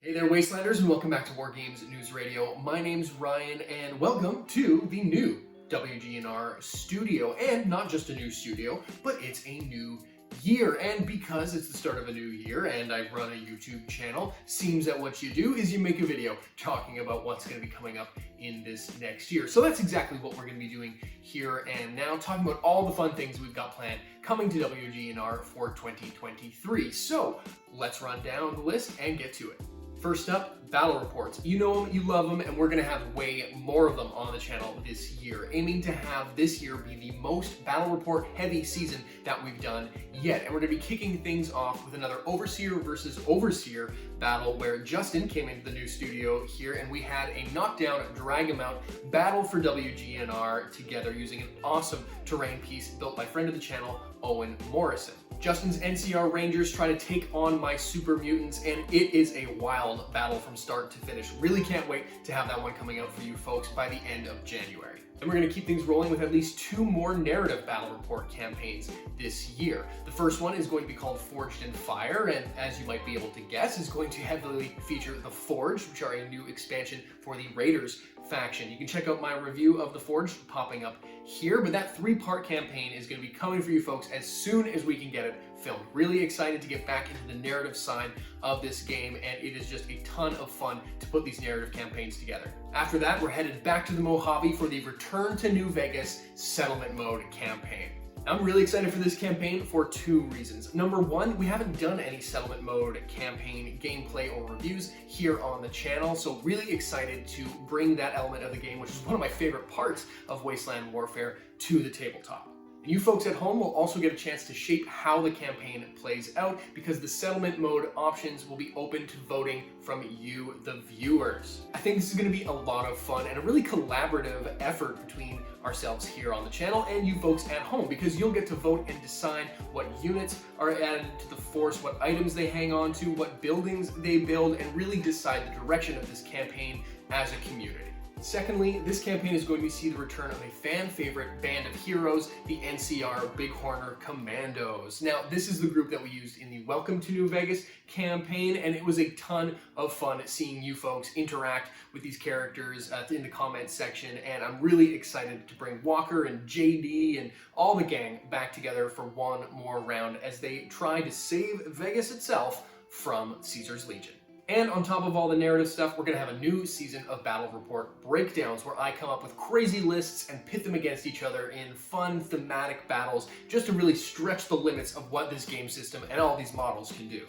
Hey there, Wastelanders, and welcome back to War Games News Radio. My name's Ryan, and welcome to the new WGNR studio. And not just a new studio, but it's a new year. And because it's the start of a new year, and I run a YouTube channel, seems that what you do is you make a video talking about what's going to be coming up in this next year. So that's exactly what we're going to be doing here and now, talking about all the fun things we've got planned coming to WGNR for 2023. So let's run down the list and get to it. First up, battle reports. You know them, you love them, and we're going to have way more of them on the channel this year, aiming to have this year be the most battle report heavy season that we've done yet. And we're going to be kicking things off with another Overseer versus Overseer battle where Justin came into the new studio here and we had a knockdown drag amount battle for WGNR together using an awesome terrain piece built by friend of the channel, Owen Morrison. Justin's NCR Rangers try to take on my Super Mutants, and it is a wild battle from start to finish. Really can't wait to have that one coming out for you folks by the end of January. And we're going to keep things rolling with at least 2 more narrative battle report campaigns this year. The first one is going to be called Forged in Fire, and as you might be able to guess, is going to heavily feature the Forged, which are a new expansion for the Raiders faction. You can check out my review of the Forged popping up here, but that 3-part campaign is going to be coming for you folks as soon as we can get it filmed. Really excited to get back into the narrative side of this game, and it is just a ton of fun to put these narrative campaigns together. After that, we're headed back to the Mojave for the Return to New Vegas Settlement Mode campaign. I'm really excited for this campaign for 2 reasons. Number 1, we haven't done any Settlement Mode campaign gameplay or reviews here on the channel, so really excited to bring that element of the game, which is one of my favorite parts of Wasteland Warfare, to the tabletop. And you folks at home will also get a chance to shape how the campaign plays out because the settlement mode options will be open to voting from you, the viewers. I think this is going to be a lot of fun and a really collaborative effort between ourselves here on the channel and you folks at home, because you'll get to vote and decide what units are added to the force, what items they hang on to, what buildings they build, and really decide the direction of this campaign as a community. Secondly, this campaign is going to see the return of a fan favorite band of heroes, the NCR Bighorner Commandos. Now, this is the group that we used in the Welcome to New Vegas campaign, and it was a ton of fun seeing you folks interact with these characters in the comments section, and I'm really excited to bring Walker and JD and all the gang back together for one more round as they try to save Vegas itself from Caesar's Legion. And on top of all the narrative stuff, we're going to have a new season of Battle Report Breakdowns where I come up with crazy lists and pit them against each other in fun thematic battles just to really stretch the limits of what this game system and all these models can do.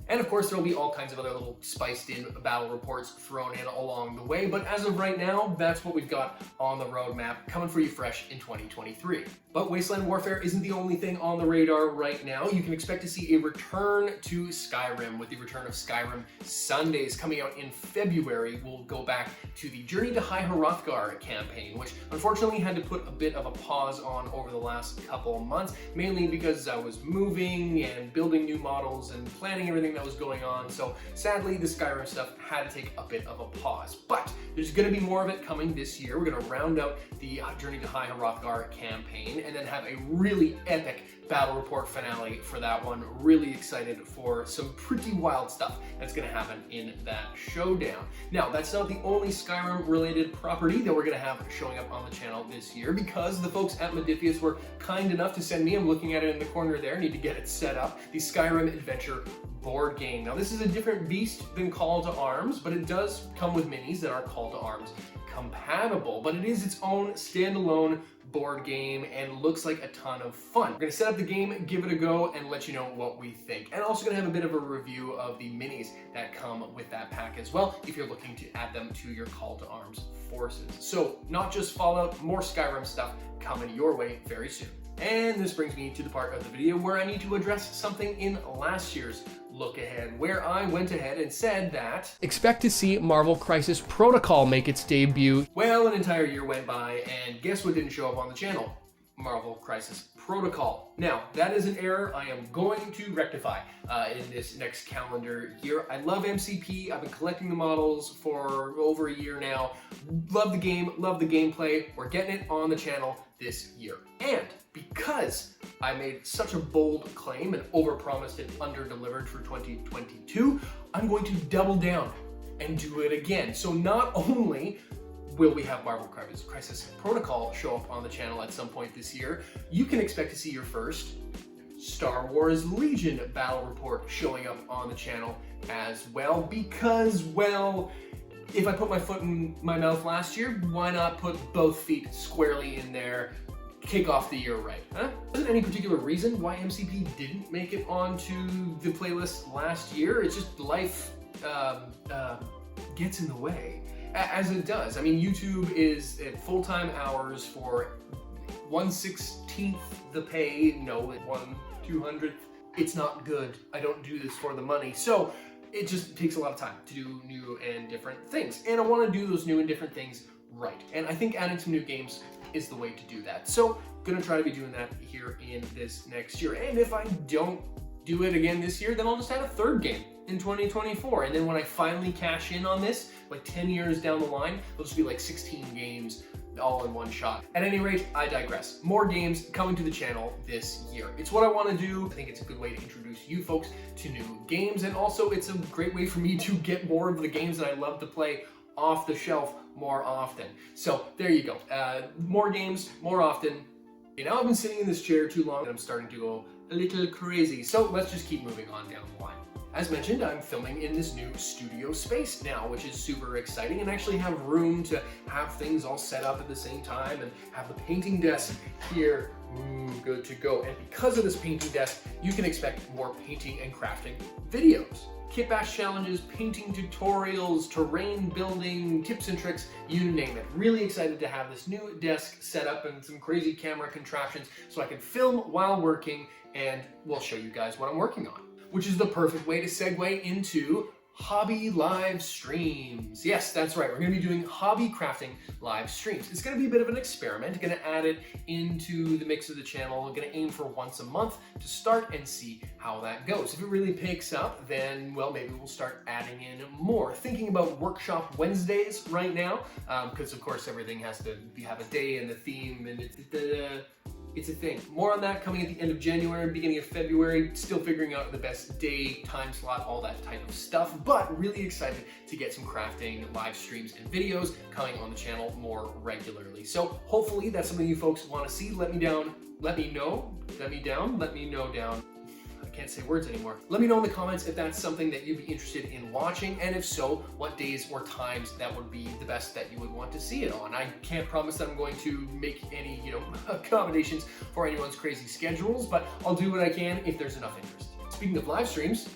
And of course, there'll be all kinds of other little spiced in battle reports thrown in along the way, but as of right now, that's what we've got on the roadmap coming for you fresh in 2023. But Wasteland Warfare isn't the only thing on the radar right now. You can expect to see a return to Skyrim with the return of Skyrim Sundays coming out in February. We'll go back to the Journey to High Hrothgar campaign, which unfortunately had to put a bit of a pause on over the last couple of months, mainly because I was moving and building new models and planning everything that was going on. So sadly, the Skyrim stuff had to take a bit of a pause, but there's going to be more of it coming this year. We're going to round out the Journey to High Hrothgar campaign and then have a really epic battle report finale for that one. Really excited for some pretty wild stuff that's going to happen in that showdown. Now, that's not the only Skyrim related property that we're going to have showing up on the channel this year, because the folks at Modifius were kind enough to send me, I'm looking at it in the corner there, need to get it set up, the Skyrim Adventure board game. Now, this is a different beast than Call to Arms, but it does come with minis that are Call to Arms compatible, but it is its own standalone board game and looks like a ton of fun. We're going to set up the game, give it a go, and let you know what we think. And also going to have a bit of a review of the minis that come with that pack as well, if you're looking to add them to your Call to Arms forces. So not just Fallout, more Skyrim stuff coming your way very soon. And this brings me to the part of the video where I need to address something in last year's look ahead, where I went ahead and said that expect to see Marvel Crisis Protocol make its debut. Well, an entire year went by, and guess what didn't show up on the channel? Marvel Crisis Protocol. Now, that is an error I am going to rectify in this next calendar year. I love MCP. I've been collecting the models for over a year now. Love the game, love the gameplay. We're getting it on the channel this year. And because I made such a bold claim and overpromised and underdelivered for 2022, I'm going to double down and do it again. So not only will we have Marvel Crisis Protocol show up on the channel at some point this year, you can expect to see your first Star Wars Legion battle report showing up on the channel as well, because, well, if I put my foot in my mouth last year, why not put both feet squarely in there, kick off the year right, huh? There isn't any particular reason why MCP didn't make it onto the playlist last year. It's just life gets in the way, as it does. I mean, YouTube is at full-time hours for 1/16th the pay, no, 1/200th. It's not good. I don't do this for the money. So it just takes a lot of time to do new and different things. And I want to do those new and different things right. And I think adding some new games is the way to do that. So gonna try to be doing that here in this next year. And if I don't do it again this year, then I'll just add a third game in 2024. And then when I finally cash in on this, like 10 years down the line, it'll just be like 16 games all in one shot. At any rate, I digress. More games coming to the channel this year. It's what I want to do. I think it's a good way to introduce you folks to new games, and also it's a great way for me to get more of the games that I love to play off the shelf more often. So there you go. More games, more often. You know, I've been sitting in this chair too long and I'm starting to go a little crazy. So let's just keep moving on down the line. As mentioned, I'm filming in this new studio space now, which is super exciting, and actually have room to have things all set up at the same time and have the painting desk here. Ooh, good to go. And because of this painting desk, you can expect more painting and crafting videos. Kit bash challenges, painting tutorials, terrain building, tips and tricks, you name it. Really excited to have this new desk set up and some crazy camera contraptions so I can film while working, and we'll show you guys what I'm working on. Which is the perfect way to segue into hobby live streams. Yes, that's right. We're going to be doing hobby crafting live streams. It's going to be a bit of an experiment. Going to add it into the mix of the channel. We're going to aim for once a month to start and see how that goes. If it really picks up, then, well, maybe we'll start adding in more. Thinking about Workshop Wednesdays right now, because of course everything has to have a day and a theme, and it's a thing. More on that coming at the end of January, beginning of February. Still figuring out the best day, time slot, all that type of stuff, but really excited to get some crafting live streams and videos coming on the channel more regularly. So hopefully that's something you folks want to see. Let me know down. I can't say words anymore. Let me know in the comments if that's something that you'd be interested in watching, and if so, what days or times that would be the best that you would want to see it on. I can't promise that I'm going to make any, accommodations for anyone's crazy schedules, but I'll do what I can if there's enough interest. Speaking of live streams.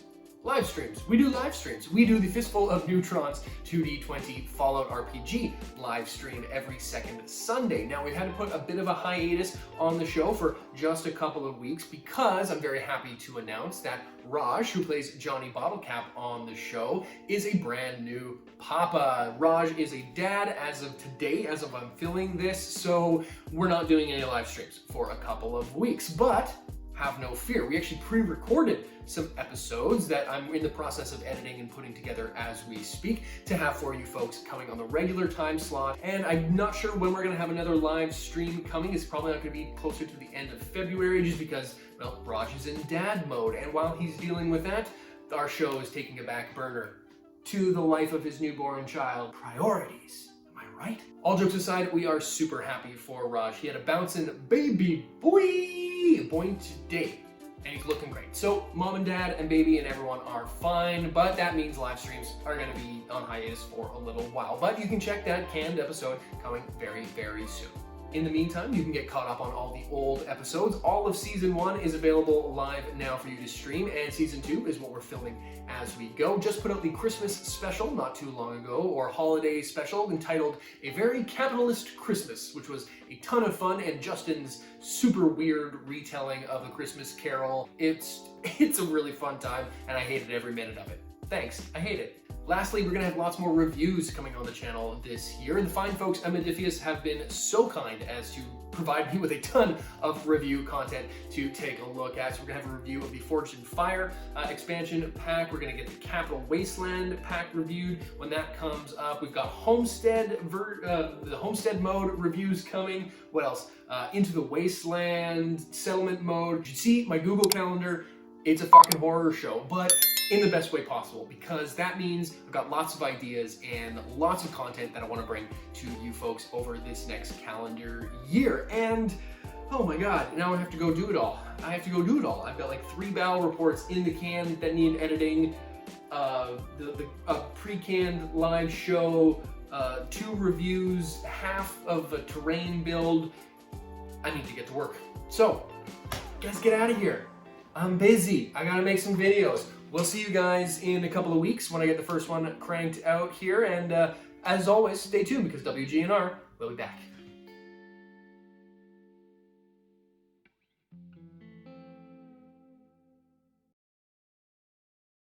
We do live streams. We do the Fistful of Neutrons 2D20 Fallout RPG live stream every second Sunday. Now, we've had to put a bit of a hiatus on the show for just a couple of weeks because I'm very happy to announce that Raj, who plays Johnny Bottlecap on the show, is a brand new papa. Raj is a dad as of today, as of I'm filming this, so we're not doing any live streams for a couple of weeks, but have no fear. We actually pre-recorded some episodes that I'm in the process of editing and putting together as we speak to have for you folks coming on the regular time slot. And I'm not sure when we're going to have another live stream coming. It's probably not going to be closer to the end of February just because, well, Raj is in dad mode. And while he's dealing with that, our show is taking a back burner to the life of his newborn child. Priorities. Am I right? All jokes aside, we are super happy for Raj. He had a bouncing baby boy today, and he's looking great. So mom and dad and baby and everyone are fine, but that means live streams are going to be on hiatus for a little while. But you can check that canned episode coming very, very soon. In the meantime, you can get caught up on all the old episodes. All of Season 1 is available live now for you to stream, and Season 2 is what we're filming as we go. Just put out the Christmas special not too long ago, or holiday special, entitled A Very Capitalist Christmas, which was a ton of fun, and Justin's super weird retelling of A Christmas Carol. It's a really fun time, and I hated every minute of it. Thanks, I hate it. Lastly, we're going to have lots more reviews coming on the channel this year. The fine folks at Modifius have been so kind as to provide me with a ton of review content to take a look at. So we're going to have a review of the Forged in Fire expansion pack. We're going to get the Capital Wasteland pack reviewed when that comes up. We've got the Homestead mode reviews coming. What else? Into the Wasteland settlement mode. You see my Google Calendar. It's a fucking horror show, but in the best way possible, because that means I've got lots of ideas and lots of content that I want to bring to you folks over this next calendar year. And oh my God, now I have to go do it all. I've got like 3 battle reports in the can that need editing, a pre-canned live show, 2 reviews, half of a terrain build. I need to get to work. So, guys, get out of here. I'm busy. I gotta make some videos. We'll see you guys in a couple of weeks when I get the first one cranked out here. And as always, stay tuned because WGNR will be back.